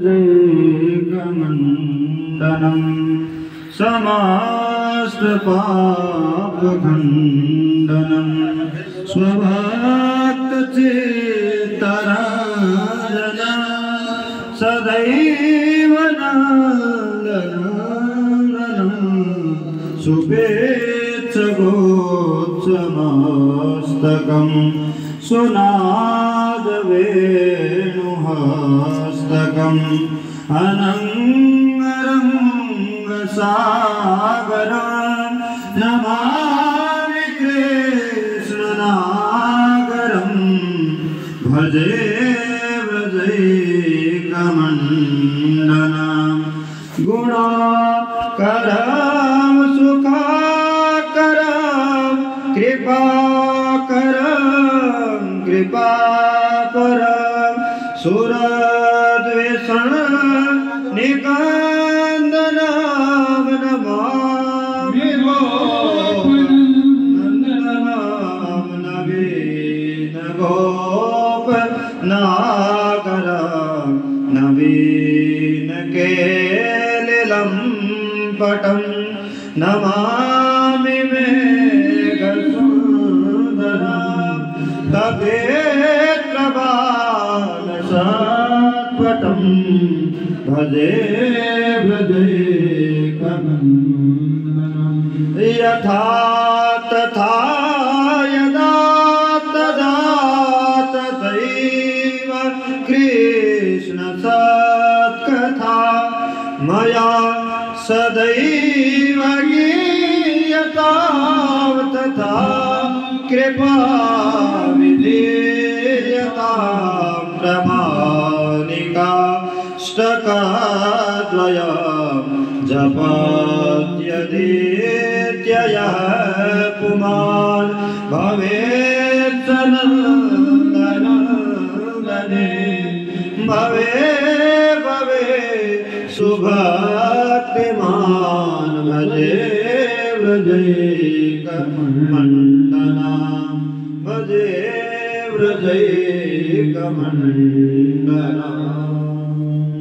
जैकमण्डनं समस्तपापखण्डनं स्वभक्तचित्तरञ्जन सदैव नन्दनन्दनं सुपेच्छगोत्समस्तकं सुनादवेणुहस्तकम् अनङ्गरङ्गसागरं नमामि कृष्णनागरं भजे व्रजैकमण्डनं गुणाकरं सुखाकरं कृपाकरं सुरद्वेषण निकन्दनं नमामि गोपनन्दनं नवीन गोपनागरं नवीन केलिलं पटं नमामि मेघसुन्दरं तदेत्रबालसत्पटं भजे व्रजैकमण्डनं यथा तथा यदा तदा तथैव कृष्णसत्कथा मया सदैव गीयतां तथा कृपा विधीयतां प्रमाणिकाष्टकद्वयं जपत्यधीत्ययः पुमान् भवेत् सनन्दनन्दने भवे सुभक्तिमान् भजे व्रजैकमण्डनं भजे व्रजैकमण्डनं।